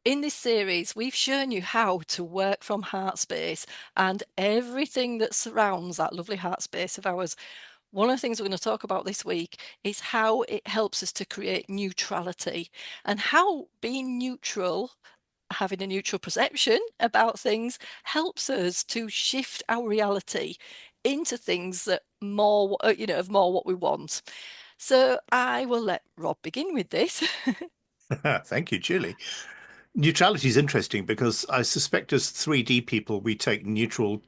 in this series, we've shown you how to work from heart space and everything that surrounds that lovely heart space of ours. One of the things we're going to talk about this week is how it helps us to create neutrality and how being neutral, having a neutral perception about things, helps us to shift our reality into things that more, of more what we want. So I will let Rob begin with this. Thank you, Julie. Neutrality is interesting because I suspect as 3D people, we take neutral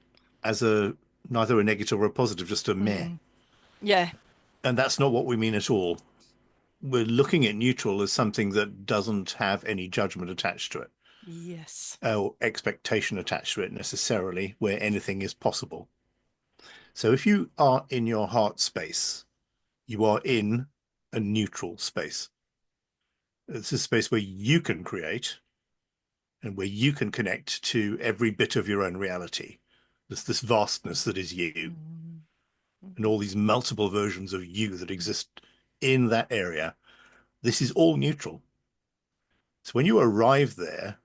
as a neither a negative or a positive, just a meh. Mm, yeah. And that's not what we mean at all. We're looking at neutral as something that doesn't have any judgment attached to it Yes. or expectation attached to it necessarily, where anything is possible. So if you are in your heart space, you are in a neutral space. It's a space where you can create and where you can connect to every bit of your own reality. There's this vastness that is you Mm, and mhm, all these multiple versions of you that exist in that area. This is all neutral. So when you arrive there,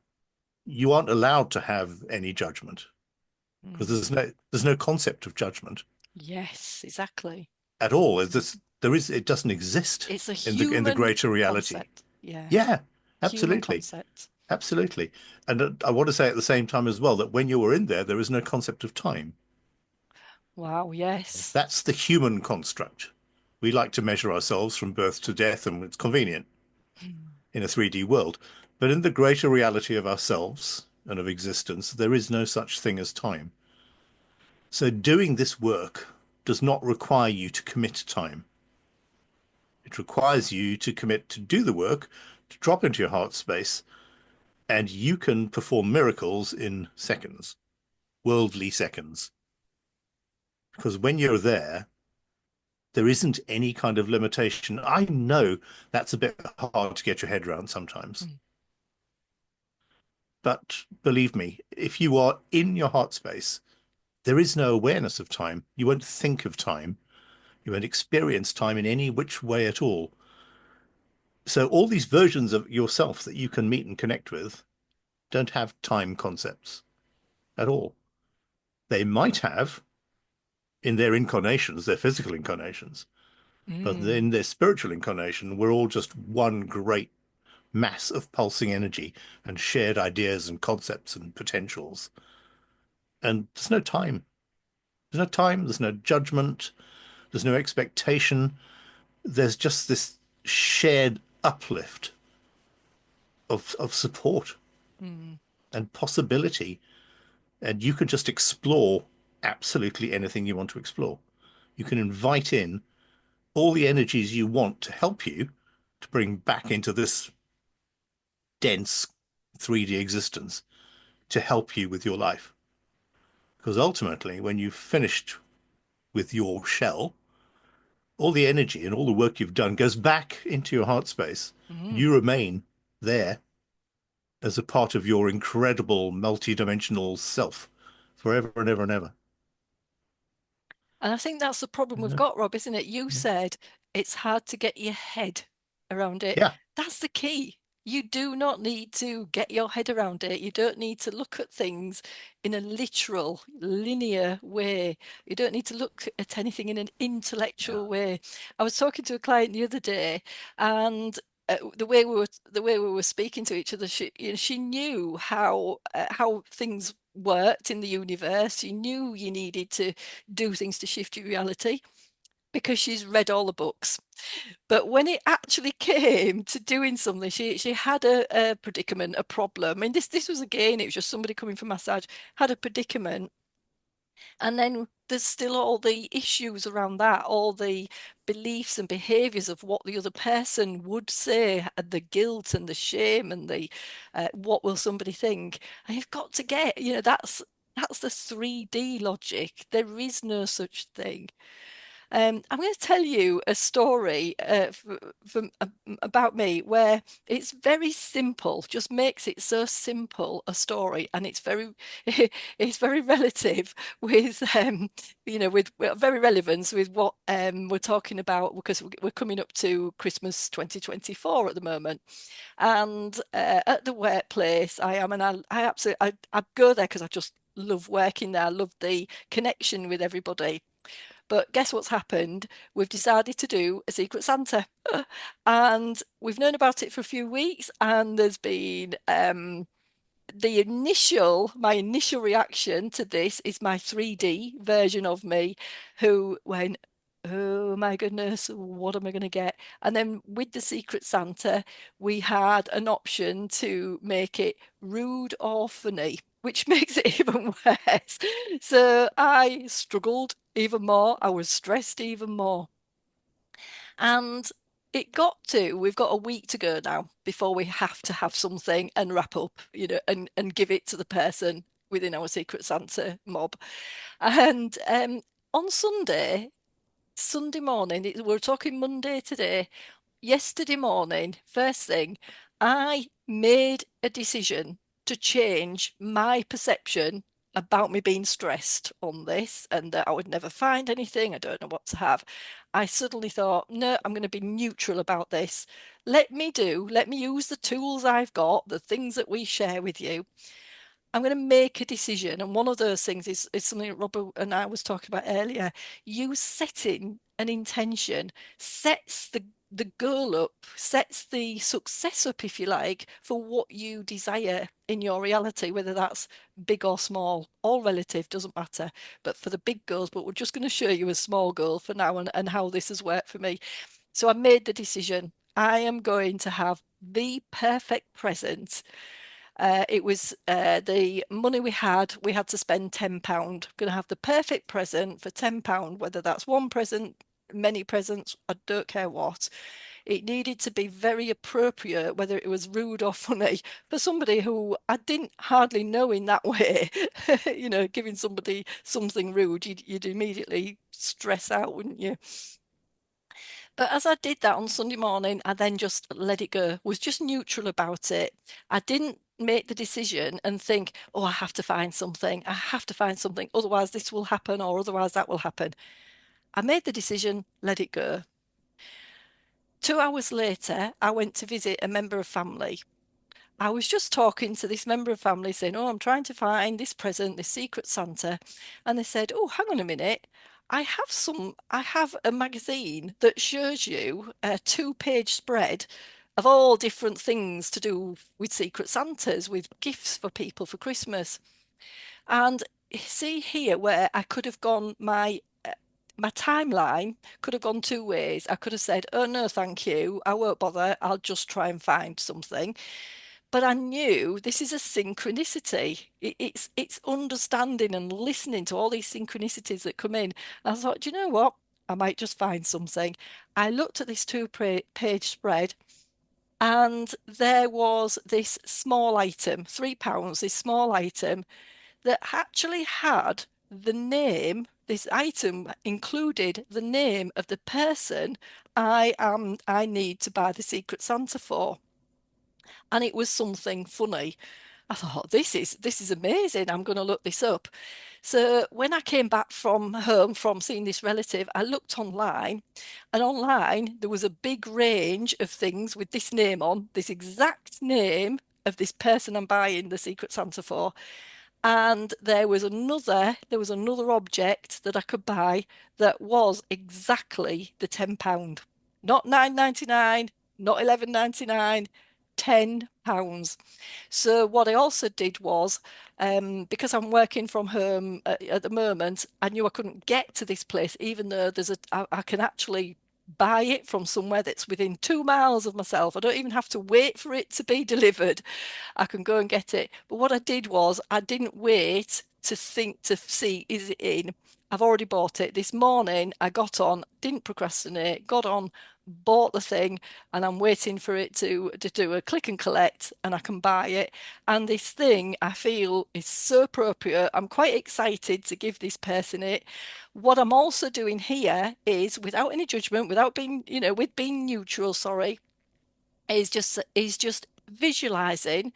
you aren't allowed to have any judgment because mm. there's no concept of judgment Yes, exactly. at all. It doesn't exist It's a in the human greater reality. concept. Yeah, Yeah, human absolutely. concept. Absolutely. And I want to say at the same time as well that when you are in there, there is no concept of time. Wow, yes. That's the human construct. We like to measure ourselves from birth to death, and it's convenient Mm, in a 3D world. But in the greater reality of ourselves and of existence, there is no such thing as time. So doing this work does not require you to commit time. It requires you to commit to do the work, to drop into your heart space, and you can perform miracles in seconds, worldly seconds. Because when you're there isn't any kind of limitation. I know that's a bit hard to get your head around sometimes. mm, But believe me, if you are in your heart space, there is no awareness of time. You won't think of time. You won't experience time in any which way at all. So all these versions of yourself that you can meet and connect with don't have time concepts at all. They might have in their incarnations, their physical incarnations, but mm. in their spiritual incarnation, we're all just one great mass of pulsing energy and shared ideas and concepts and potentials. And there's no time. There's no time. There's no judgment. There's no expectation. There's just this shared uplift of support Mm. and possibility. And you can just explore absolutely anything you want to explore. You can invite in all the energies you want to help you to bring back into this dense 3D existence to help you with your life. Because ultimately, when you've finished with your shell, all the energy and all the work you've done goes back into your heart space. Mm. You remain there as a part of your incredible multi-dimensional self forever and ever and ever. And I think that's the problem we've Yeah. got, Rob, isn't it? You said it's hard to get your head around it. Yeah. That's the key. You do not need to get your head around it. You don't need to look at things in a literal, linear way. You don't need to look at anything in an Yeah. intellectual way. I was talking to a client the other day, and the way we were speaking to each other, she knew how things worked in the universe. She knew you needed to do things to shift your reality because she's read all the books. But when it actually came to doing something, she had a predicament, a problem. And this was again, it was just somebody coming for massage, had a predicament. And then there's still all the issues around that, all the beliefs and behaviors of what the other person would say, and the guilt and the shame and the what will somebody think. And you've got to get, that's the 3D logic. There is no such thing. I'm going to tell you a story about me where it's very simple, just makes it so simple a story, and it's very it's very relative with with very relevant with what we're talking about because we're coming up to Christmas 2024 at the moment. And at the workplace, I am, and I absolutely I go there because I just love working there. I love the connection with everybody. But guess what's happened? We've decided to do a Secret Santa. And we've known about it for a few weeks, and there's been my initial reaction to this is my 3D version of me who went, oh my goodness, what am I going to get? And then with the Secret Santa, we had an option to make it rude or funny, which makes it even worse. So I struggled even more. I was stressed even more. And we've got a week to go now before we have to have something and wrap up, and give it to the person within our Secret Santa mob. And on Sunday morning, we're talking Monday today, yesterday morning, first thing, I made a decision to change my perception about me being stressed on this and that I would never find anything. I don't know what to have. I suddenly thought, no, I'm going to be neutral about this. Let me use the tools I've got, the things that we share with you. I'm going to make a decision. And one of those things is something that Robert and I was talking about earlier. You setting an intention sets the goal up, sets the success up, if you like, for what you desire in your reality, whether that's big or small, all relative, doesn't matter. But for the big goals, but we're just going to show you a small goal for now and how this has worked for me. So I made the decision. I am going to have the perfect present. It was the money we had to spend £10. Going to have the perfect present for £10, whether that's one present, many presents, I don't care what. It needed to be very appropriate, whether it was rude or funny, for somebody who I didn't hardly know in that way. Giving somebody something rude, you'd immediately stress out, wouldn't you? But as I did that on Sunday morning, I then just let it go, was just neutral about it. I didn't make the decision and think, oh, I have to find something. I have to find something. Otherwise, this will happen, or otherwise, that will happen. I made the decision, let it go. 2 hours later, I went to visit a member of family. I was just talking to this member of family saying, oh, I'm trying to find this present, this Secret Santa. And they said, oh, hang on a minute. I have a magazine that shows you a 2-page spread of all different things to do with Secret Santas, with gifts for people for Christmas. And see here where I could have gone my timeline could have gone two ways. I could have said, oh no, thank you. I won't bother. I'll just try and find something. But I knew this is a synchronicity. It's understanding and listening to all these synchronicities that come in. I thought, do you know what? I might just find something. I looked at this two-page spread, and there was this small item, £3, this small item that actually had the name. This item included the name of the person I need to buy the Secret Santa for, and it was something funny. I thought, this is amazing. I'm going to look this up. So when I came back from home from seeing this relative, I looked online, and online there was a big range of things with this name on, this exact name of this person I'm buying the Secret Santa for. And there was another object that I could buy that was exactly the £10. Not 9.99, not 11.99, £10. So what I also did was, because I'm working from home at the moment, I knew I couldn't get to this place, even though I can actually buy it from somewhere that's within 2 miles of myself. I don't even have to wait for it to be delivered. I can go and get it. But what I did was I didn't wait to think to see, is it in? I've already bought it. This morning I got on, didn't procrastinate, got on, bought the thing, and I'm waiting for it to do a click and collect and I can buy it. And this thing I feel is so appropriate. I'm quite excited to give this person it. What I'm also doing here is, without any judgment, without being, with being neutral, sorry, is just visualizing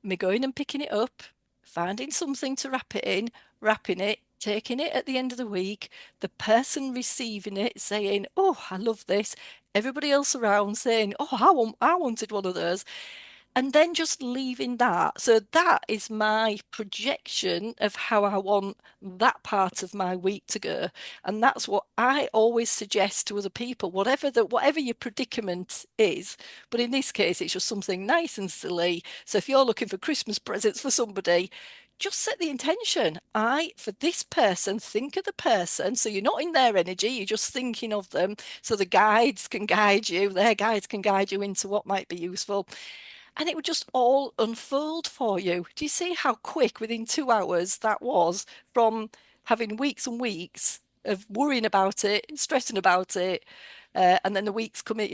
me going and picking it up, finding something to wrap it in, wrapping it, taking it at the end of the week, the person receiving it saying, "Oh, I love this." Everybody else around saying, "Oh, I wanted one of those." And then just leaving that. So that is my projection of how I want that part of my week to go. And that's what I always suggest to other people, whatever your predicament is. But in this case, it's just something nice and silly. So if you're looking for Christmas presents for somebody, just set the intention. For this person, think of the person. So you're not in their energy, you're just thinking of them. So the guides can guide you, their guides can guide you into what might be useful, and it would just all unfold for you. Do you see how quick within 2 hours that was, from having weeks and weeks of worrying about it, stressing about it, and then the weeks coming,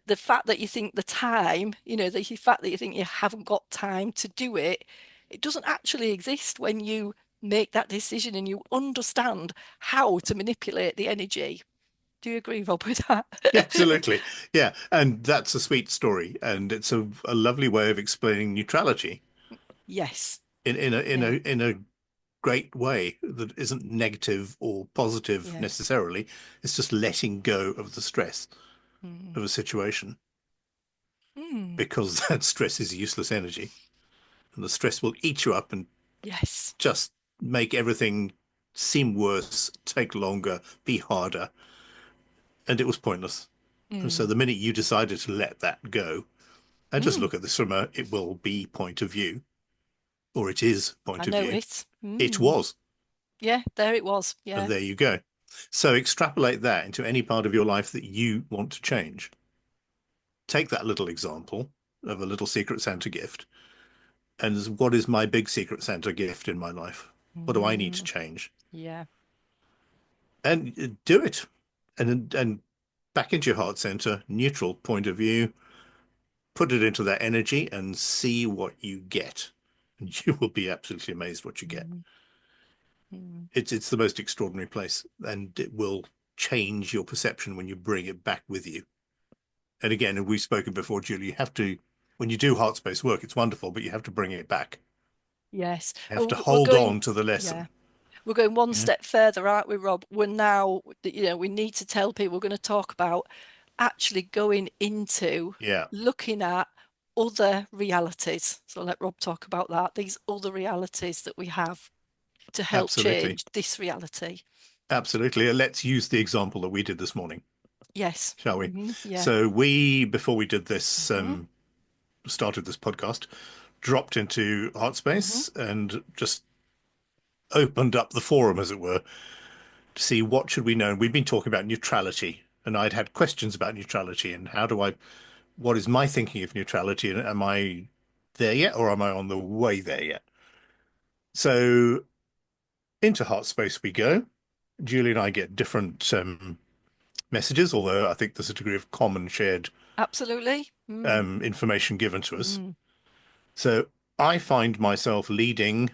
the fact that you think the time, the fact that you think you haven't got time to do it, it doesn't actually exist when you make that decision and you understand how to manipulate the energy. Do you agree, Rob, with that? Absolutely. Yeah. And that's a sweet story. And it's a lovely way of explaining neutrality Yes. in Yeah. a great way that isn't negative or positive Yeah. necessarily. It's just letting go of the stress Mm. of a situation Mm. because that stress is useless energy. And the stress will eat you up and Yes. just make everything seem worse, take longer, be harder. And it was pointless. And so Mm. the minute you decided to let that go and just Mm. look at this from a it will be point of view, or it is I point of know view, it. it Mm. was. Yeah, there it was. And Yeah. there you go. So extrapolate that into any part of your life that you want to change. Take that little example of a little Secret Santa gift. And what is my big Secret Santa gift in my life? What do I need to Mm. change? Yeah. And do it. And back into your heart center, neutral point of view, put it into that energy and see what you get. And you will be absolutely amazed what you get. Mm. Mm. It's the most extraordinary place, and it will change your perception when you bring it back with you. And again, and we've spoken before, Julie, you have to, when you do heart space work, it's wonderful, but you have to bring it back. Yes. You have And to we're hold going, on to the lesson. yeah, we're going one Yeah. step further, aren't we, Rob? We're now, we need to tell people, we're going to talk about actually going into Yeah, looking at other realities. So let Rob talk about that, these other realities that we have to help absolutely. change this reality. Absolutely. Let's use the example that we did this morning, Yes. shall we? Yeah. So we, before we did this, Hmm. started this podcast, dropped into heart Hmm. space and just opened up the forum, as it were, to see what should we know. And we'd been talking about neutrality, and I'd had questions about neutrality and what is my thinking of neutrality, and am I there yet, or am I on the way there yet? So into heart space we go. Julie and I get different messages, although I think there's a degree of common shared Absolutely. Mm. information given to us. Mm. So I find myself leading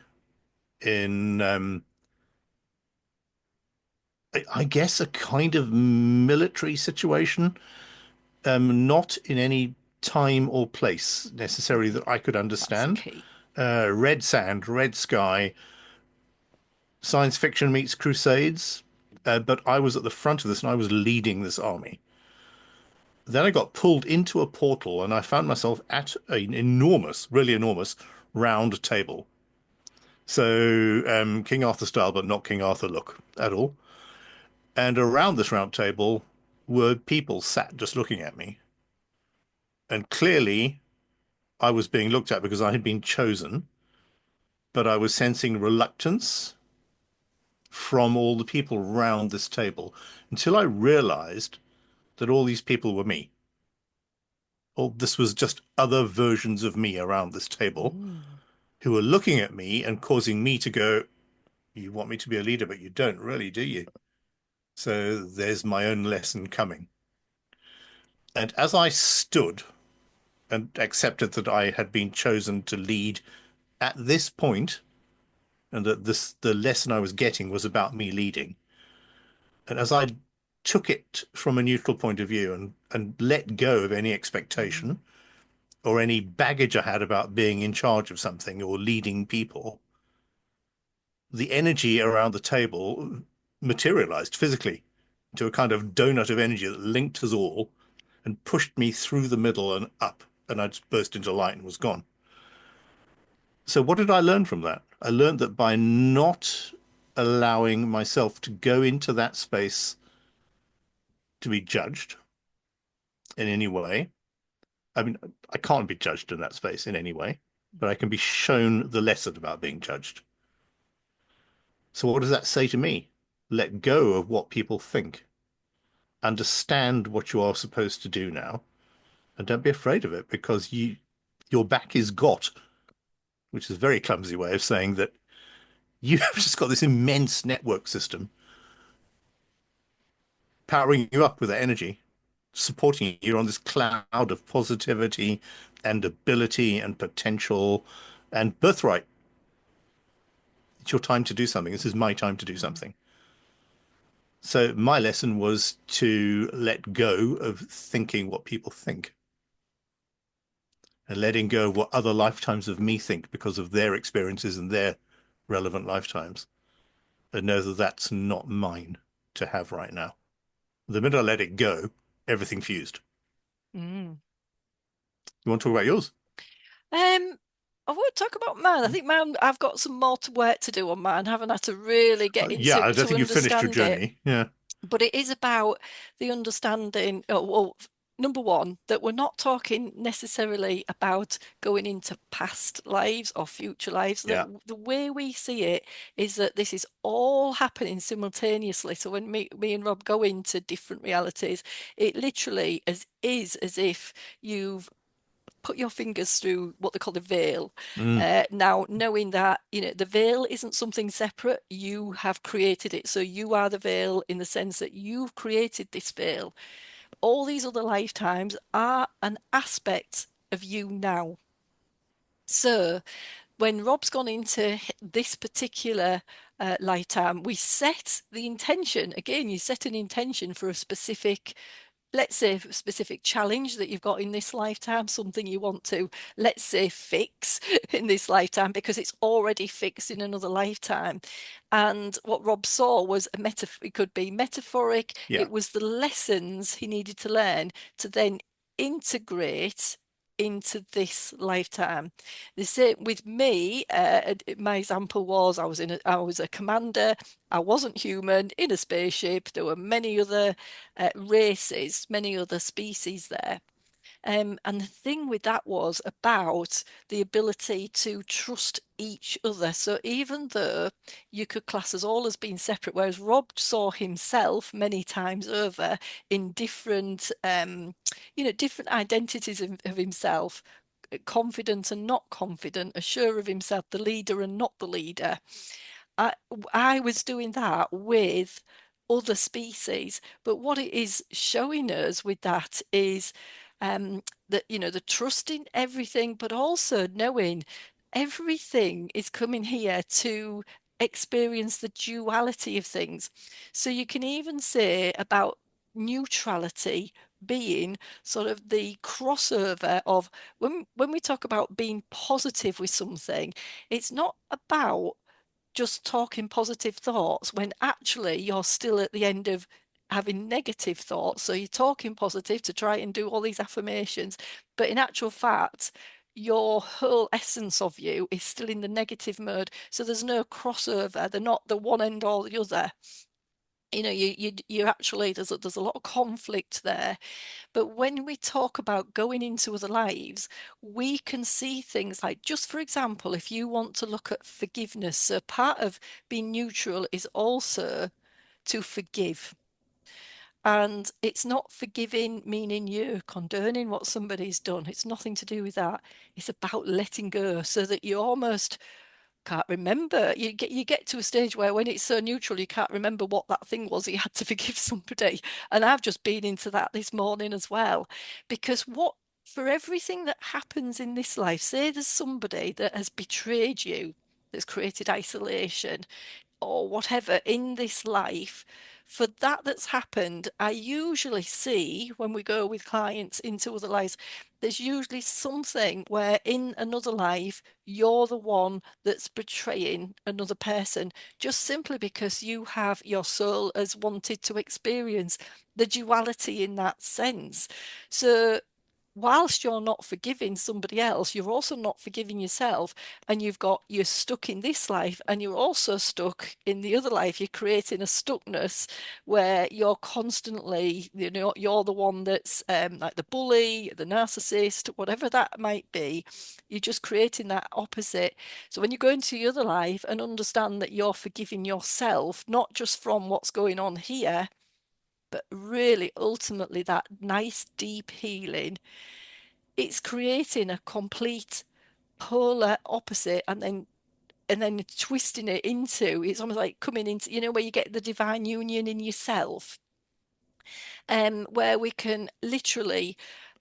in, I guess, a kind of military situation, not in any time or place necessarily Okay. that I could That's the understand. key. Red sand, red sky, science fiction meets crusades. But I was at the front of this and I was leading this army. Then I got pulled into a portal and I found myself at an enormous, really enormous round table. So King Arthur style, but not King Arthur look at all. And around this round table were people sat just looking at me. And clearly I was being looked at because I had been chosen, but I was sensing reluctance from all the people round this table until I realized that all these people were me. Or this was just other versions of me around this table Mm. who were looking at me and causing me to go, You want me to be a leader, but you don't really, do you? So there's my own lesson coming. And as I stood and accepted that I had been chosen to lead at this point, and that the lesson I was getting was about me leading, and as I took it from a neutral point of view and let go of any Mm. expectation or any baggage I had about being in charge of something or leading people, the energy around the table materialized physically into a kind of donut of energy that linked us all and pushed me through the middle and up, and I just burst into light and was gone. So what did I learn from that? I learned that by not allowing myself to go into that space to be judged in any way. I mean, I can't be judged in that space in any way, but I can be shown the lesson about being judged. So what does that say to me? Let go of what people think. Understand what you are supposed to do now, and don't be afraid of it because your back is got, which is a very clumsy way of saying that you have just got this immense network system powering you up with that energy, supporting you. You're on this cloud of positivity and ability and potential and birthright. It's your time to do something. This is my time to do Mm. something. So my lesson was to let go of thinking what people think and letting go of what other lifetimes of me think because of their experiences and their relevant lifetimes, and know that that's not mine to have right now. The minute I let it go, everything fused. Mm. You want to talk about yours? I won't talk about mine. I think mine, I've got some more to work to do on mine, haven't I, to really get Yeah, into I don't to think you finished your understand it. journey. Yeah, But it is about the understanding. Oh, well, number one, that we're not talking necessarily about going into past lives or future lives. That yeah. the way we see it is that this is all happening simultaneously. So when me and Rob go into different realities, it literally is as if you've put your fingers through what they call the veil. Mm. Now, knowing that, the veil isn't something separate, you have created it. So you are the veil in the sense that you've created this veil. All these other lifetimes are an aspect of you now. So when Rob's gone into this particular lifetime, we set the intention. Again, you set an intention for a specific, let's say, a specific challenge that you've got in this lifetime, something you want to, let's say, fix in this lifetime because it's already fixed in another lifetime. And what Rob saw was a metaphor, it could be metaphoric, Yeah. it was the lessons he needed to learn to then integrate into this lifetime. The same with me. My example was I was a commander. I wasn't human in a spaceship. There were many other races, many other species there. And the thing with that was about the ability to trust each other. So even though you could class us all as being separate, whereas Rob saw himself many times over in different, different identities of himself, confident and not confident, assured of himself, the leader and not the leader. I I was doing that with other species, but what it is showing us with that is that the trust in everything, but also knowing everything is coming here to experience the duality of things. So you can even say about neutrality being sort of the crossover of when we talk about being positive with something, it's not about just talking positive thoughts when actually you're still at the end of having negative thoughts. So you're talking positive to try and do all these affirmations, but in actual fact, your whole essence of you is still in the negative mode. So there's no crossover. They're not the one end or the other. You actually there's a lot of conflict there. But when we talk about going into other lives, we can see things like, just for example, if you want to look at forgiveness, so part of being neutral is also to forgive. And it's not forgiving, meaning you're condoning what somebody's done. It's nothing to do with that. It's about letting go so that you almost can't remember. You get to a stage where when it's so neutral, you can't remember what that thing was you had to forgive somebody. And I've just been into that this morning as well. Because what for everything that happens in this life, say there's somebody that has betrayed you, that's created isolation, or whatever in this life, for that that's happened, I usually see when we go with clients into other lives, there's usually something where in another life, you're the one that's betraying another person, just simply because you have your soul has wanted to experience the duality in that sense. So whilst you're not forgiving somebody else, you're also not forgiving yourself. And you're stuck in this life and you're also stuck in the other life. You're creating a stuckness where you're constantly, you're the one that's like the bully, the narcissist, whatever that might be. You're just creating that opposite. So when you go into the other life and understand that you're forgiving yourself, not just from what's going on here, but really ultimately that nice deep healing, it's creating a complete polar opposite, and then twisting it into, it's almost like coming into, where you get the divine union in yourself, where we can literally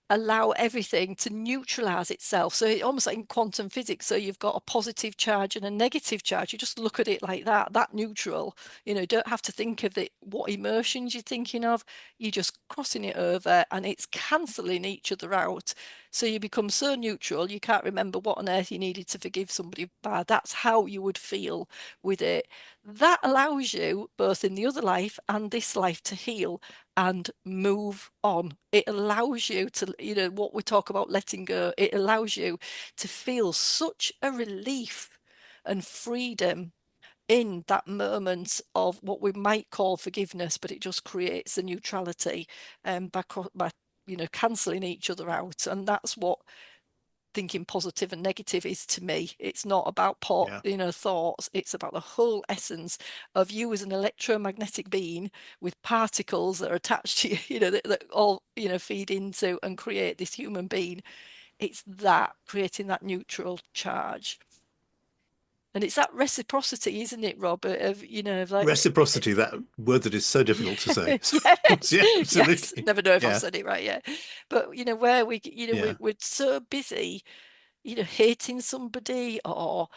allow everything to neutralize itself. So it almost like in quantum physics. So you've got a positive charge and a negative charge. You just look at it like that neutral. Don't have to think of it, what emotions you're thinking of. You're just crossing it over and it's cancelling each other out. So you become so neutral, you can't remember what on earth you needed to forgive somebody by. That's how you would feel with it. That allows you, both in the other life and this life, to heal and move on. It allows you to, what we talk about letting go, it allows you to feel such a relief and freedom in that moment of what we might call forgiveness, but it just creates a neutrality by cancelling each other out. And that's what thinking positive and negative is to me. It's not about Yeah. thoughts. It's about the whole essence of you as an electromagnetic being with particles that are attached to you, that all, feed into and create this human being. It's that creating that neutral charge. And it's that reciprocity, isn't it, Robert? Of like, Reciprocity, that word that is so difficult to say. yes, Yeah, yes. absolutely. Never know if I've Yeah, said it right yet. But where yeah. we're so busy hating somebody, or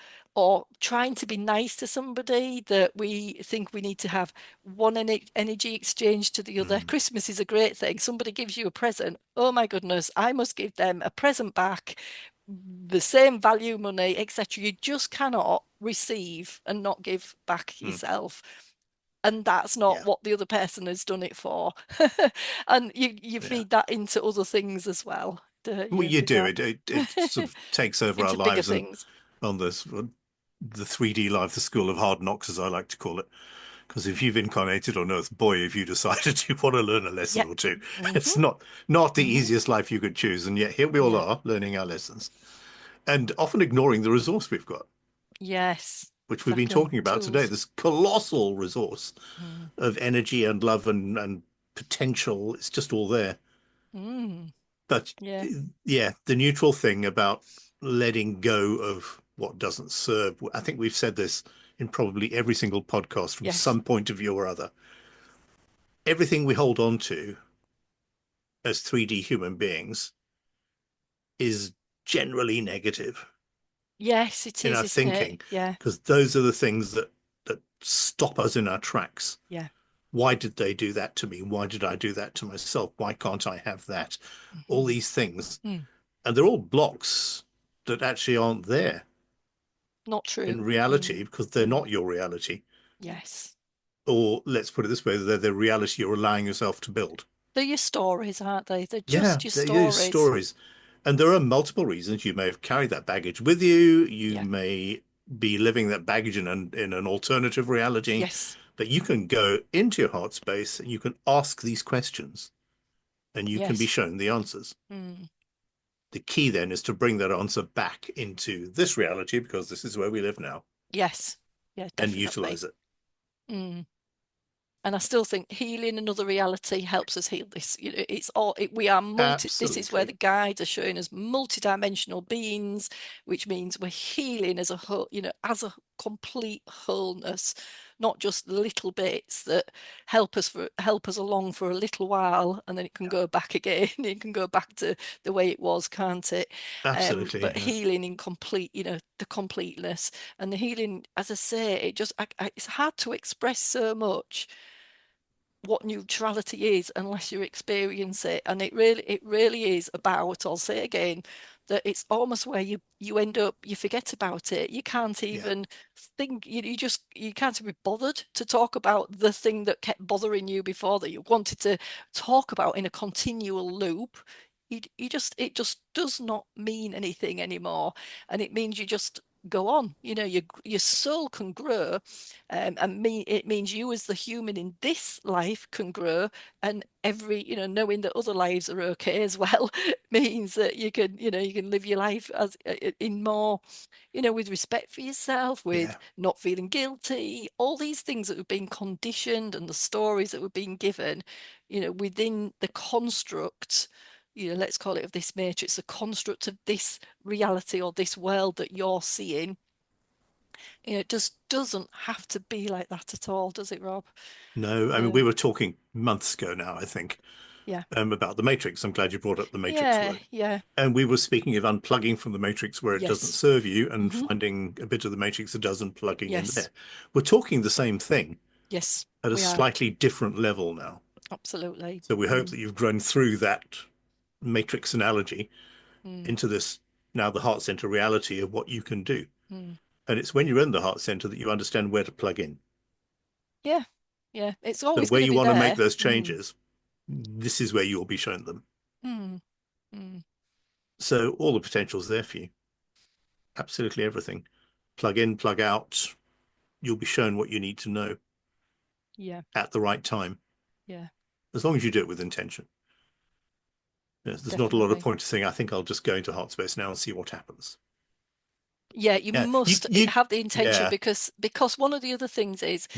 trying to be nice to somebody, that we think we need to have one energy exchange to the other. Mm, Christmas is a great thing. Somebody gives you a present. Oh my goodness, I must give them a present back, the same value, money, etc. You just cannot receive and not give back mm, yourself. And that's not yeah, what the other person has done it for. And you yeah. feed that into other things as well, Well, you with do that, it sort of takes over our into bigger lives, and things. on this the 3D life, the school of hard knocks, as I like to call it. Because if you've incarnated on Earth, boy, if you decided you want to learn a lesson Yeah. or two, it's Hmm. not the Hmm. easiest life you could choose, and yet here we all Yeah. are learning our lessons, and often ignoring the resource we've got, Yes. which we've been Exactly. talking about today. Tools. This colossal resource Mm. of energy and love and potential. It's just all there. Mm. But Yeah. yeah, the neutral thing about letting go of what doesn't serve. I think we've said this in probably every single podcast from Yes. some point of view or other. Everything we hold on to as 3D human beings is generally negative Yes, it in is, our isn't it? thinking, Yeah. because those are the things that stop us in our tracks. Yeah. Why did they do that to me? Why did I do that to myself? Why can't I have that? All Hmm. these things. Mm. And they're all blocks that actually aren't there Not true. in Mm. reality because they're Mm. not your reality. Yes. Or let's put it this way, they're the reality you're allowing yourself to build. They're your stories, aren't they? They're Yeah, just your they're those stories. stories. And there are multiple reasons you may have carried that baggage with you. You Yeah. may be living that baggage in an alternative reality. Yes. But you can go into your heart space and you can ask these questions and you can be Yes. shown the answers. Mm. The key then is to bring that answer back into this reality because this is where we live now Yes. Yeah, and definitely. utilize it. Mm. And I still think healing another reality helps us heal this. It's all we are this is where the Absolutely. guides are showing us multidimensional beings, which means we're healing as a whole, as a complete wholeness, not just little bits that help us along for a little while, and then it can Yeah. go back again. It can go back to the way it was, can't it? Absolutely. But healing in complete, the completeness and the healing, as I say, it's hard to express so much what neutrality is unless you experience it. And it really is about, I'll say it again, that it's almost where you end up, you forget about it. You can't Yeah. even think, you can't be bothered to talk about the thing that kept bothering you before, that you wanted to talk about in a continual loop. It just does not mean anything anymore. And it means you just go on. Your soul can grow, it means you as the human in this life can grow, and knowing that other lives are okay as well means that you can live your life as in more, with respect for yourself, with Yeah. not feeling guilty, all these things that have been conditioned and the stories that were being given, within the construct, let's call it, of this matrix, the construct of this reality or this world that you're seeing. It just doesn't have to be like that at all, does it, Rob? No, I mean, we So, were talking months ago now, I think, yeah. about the Matrix. I'm glad you brought up the Matrix Yeah, word. yeah. And we were speaking of unplugging from the Matrix where it doesn't Yes. serve you and Hmm. finding a bit of the Matrix that does and plugging in Yes. there. We're talking the same thing Yes, at a we are. slightly different level now. Absolutely. So we hope Mm, that you've grown through that Matrix analogy mm, into this now the heart center reality of what you can do. mm. And it's when you're in the heart center that you understand where to plug in. Yeah. Yeah. It's So always where going to you be want to make there. those Mm, changes, this is where you'll be shown them. mm, mm. So all the potential's there for you. Absolutely everything. Plug in, plug out. You'll be shown what you need to know Yeah. at the right time, Yeah. as long as you do it with intention. Yes, there's not a lot of Definitely. point to saying, I think I'll just go into heart space now and see what happens. Yeah, you Yeah, must have the intention, yeah, because one of the other things is,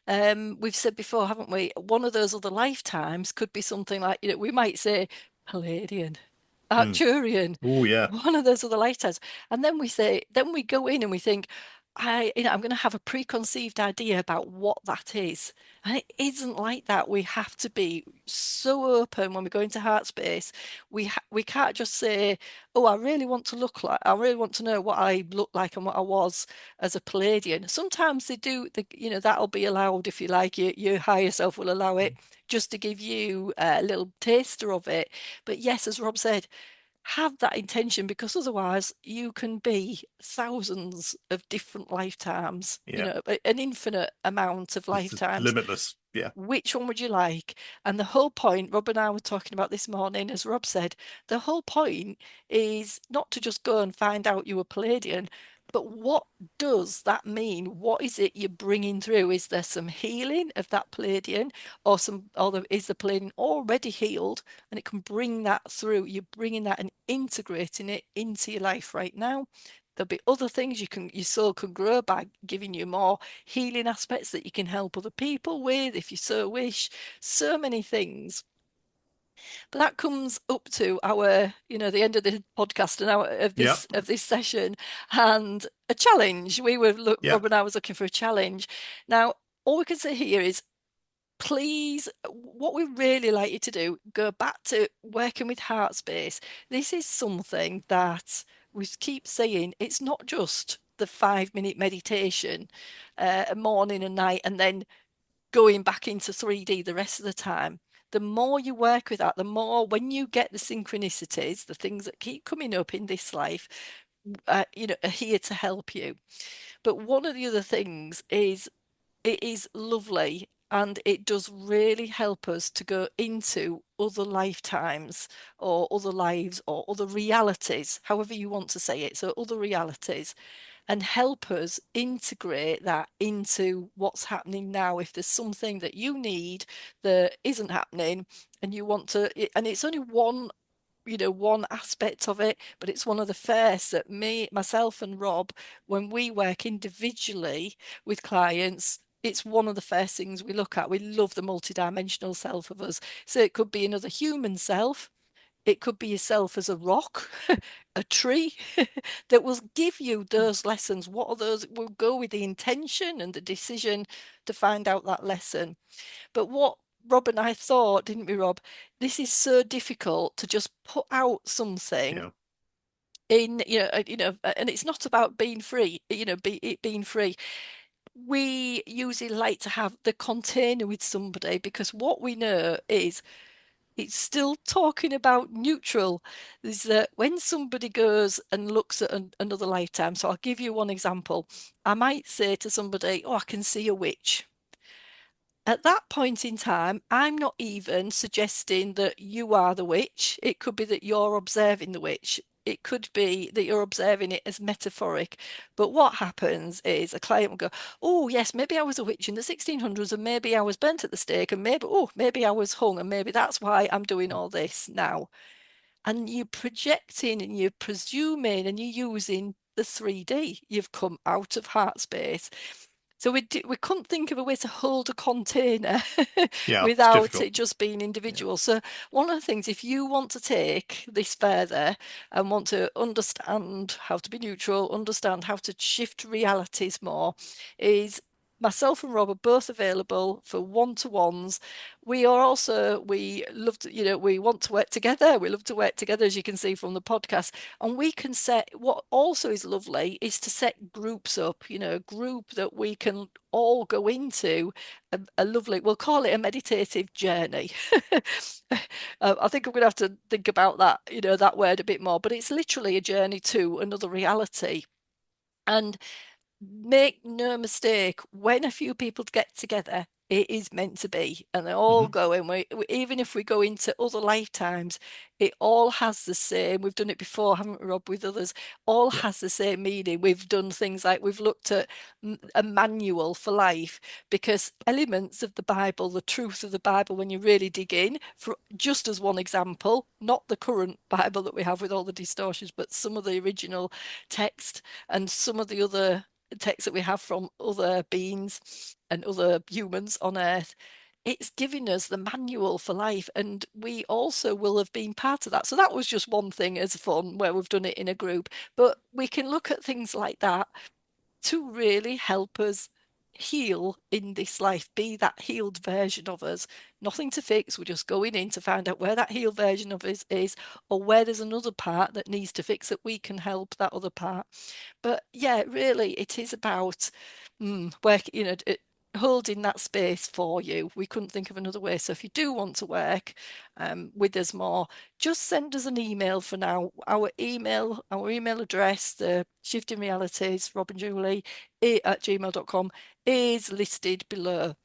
yeah. we've said before, haven't we? One of those other lifetimes could be something like, we might say Palladian, Mm. Arcturian, Oh, yeah, one of those other lifetimes. And then we go in and we think, I'm going to have a preconceived idea about what that is. And it isn't like that. We have to be so open when we go into heart space. We can't just say, "Oh, I really want to know what I look like and what I was as a Palladian." Sometimes they do, that'll be allowed, if you like. Your higher self will allow it, just to give you a little taster of it. But yes, as Rob said, have that intention, because otherwise you can be thousands of different lifetimes, yeah. an infinite amount of This is lifetimes. limitless. Yeah, Which one would you like? And the whole point, Rob and I were talking about this morning, as Rob said, the whole point is not to just go and find out you were Palladian, but what does that mean? What is it you're bringing through? Is there some healing of that Palladian, is the Palladian already healed and it can bring that through? You're bringing that and integrating it into your life right now. There'll be other things your soul can grow by giving you more healing aspects that you can help other people with if you so wish. So many things. But that comes up to the end of the podcast and our yeah, of this session, and a challenge. yeah, Rob and I was looking for a challenge. Now, all we can say here is, please, what we really like you to do, go back to working with heart space. This is something that we keep saying, it's not just the 5 minute meditation, morning and night, and then going back into 3D the rest of the time. The more you work with that, the more, when you get the synchronicities, the things that keep coming up in this life, are here to help you. But one of the other things is, it is lovely, and it does really help us to go into other lifetimes or other lives or other realities, however you want to say it. So other realities, and help us integrate that into what's happening now. If there's something that you need that isn't happening and you want to, and it's only one aspect of it, but it's one of the first that myself and Rob, when we work individually with clients, it's one of the first things we look at. We love the multidimensional self of us. So it could be another human self. It could be yourself as a rock, a tree that will give you those lessons. What are those? We'll go with the intention and the decision to find out that lesson. But what Rob and I thought, didn't we, Rob? This is so difficult to just put out something Yeah. in, and it's not about being free, it being free. We usually like to have the container with somebody because what we know is it's still talking about neutral. Is that when somebody goes and looks at another lifetime? So I'll give you one example. I might say to somebody, "Oh, I can see a witch." At that point in time, I'm not even suggesting that you are the witch. It could be that you're observing the witch. It could be that you're observing it as metaphoric. But what happens is a client will go, "Oh, yes, maybe I was a witch in the 1600s, and maybe I was burnt at the stake, and maybe I was hung, and maybe that's why I'm doing all this now." And you're projecting and you're presuming and you're using the 3D. You've come out of heart space. So we couldn't think of a way to hold a container Yeah, it's without difficult. it just being Yeah. individual. So one of the things, if you want to take this further and want to understand how to be neutral, understand how to shift realities more, is myself and Rob are both available for one-to-ones. We love to, we want to work together. We love to work together, as you can see from the podcast. And we can set, what also is lovely is to set groups up, a group that we can all go into a lovely, we'll call it a meditative journey. I think I'm going to have to think about that, that word a bit more, but it's literally a journey to another reality. And make no mistake, when a few people get together, it is meant to be, and they all Hmm. go. And even if we go into other lifetimes, it all has the same. We've done it before, haven't we, Rob, with others? All Yeah. has the same meaning. We've done things like we've looked at a manual for life because elements of the Bible, the truth of the Bible, when you really dig in, for just as one example, not the current Bible that we have with all the distortions, but some of the original text and some of the other texts that we have from other beings and other humans on Earth, it's giving us the manual for life. And we also will have been part of that. So that was just one thing as fun where we've done it in a group. But we can look at things like that to really help us heal in this life, be that healed version of us. Nothing to fix. We're just going in to find out where that healed version of us is, or where there's another part that needs to fix that we can help that other part. But yeah, really, it is about work, holding that space for you. We couldn't think of another way. So if you do want to work with us more, just send us an email for now. Our email address, the Shifting Realities, Rob and Julie at gmail.com, is listed below.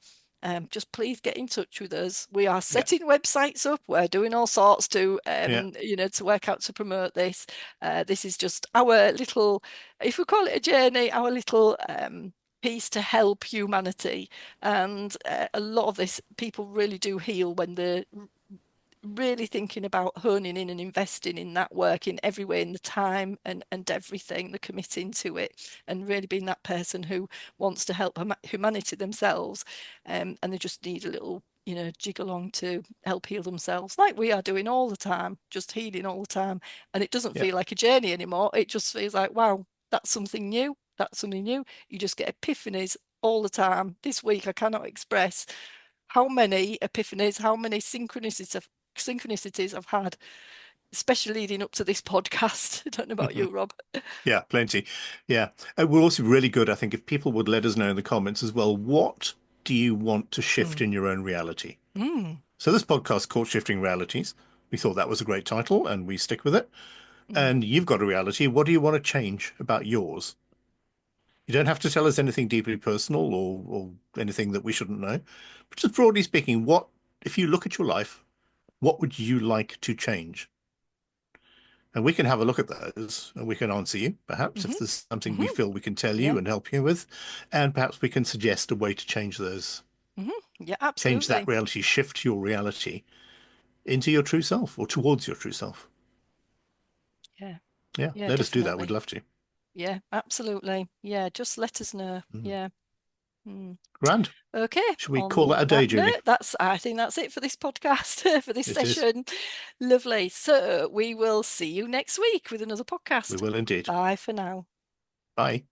Just please get in touch with us. We are Yeah. setting websites up. We're doing all sorts to, Yeah. to work out to promote this. This is just our little, if we call it a journey, our little piece to help humanity. And a lot of this, people really do heal when they're really thinking about honing in and investing in that work in every way, in the time and everything, the committing to it, and really being that person who wants to help humanity themselves. And they just need a little, jig along to help heal themselves, like we are doing all the time, just healing all the time. And it doesn't Yeah. feel like a journey anymore. It just feels like, wow, that's something new. That's something new. You just get epiphanies all the time. This week, I cannot express how many epiphanies, how many synchronicities I've had, especially leading up to this podcast. I don't know about you, Rob. Yeah, plenty. Yeah. We're also really good, I think, if people would let us know in the comments as well, what do you want to shift Mm. in your own reality? Mm. So this podcast is called Shifting Realities. We thought that was a great title and we stick with it. Mm. And you've got a reality. What do you want to change about yours? You don't have to tell us anything deeply personal or anything that we shouldn't know. But just broadly speaking, if you look at your life, what would you like to change? And we can have a look at those and we can answer you, perhaps, if Hmm. there's something we Hmm. feel we can tell Yeah. you and help you with. And perhaps we can suggest a way to change those, Hmm. Yeah, change that absolutely. reality, shift your reality into your true self or towards your true self. Yeah. Yeah, Yeah, let us do that. We'd definitely. love to. Yeah, absolutely. Yeah, just let us know. Mm. Yeah. Mm. Grand. Okay, Shall we call on that a day, that Julie? note, I think that's it for this podcast, for this It is. session. Lovely. So we will see you next week with another We podcast. will indeed. Bye for now. Bye.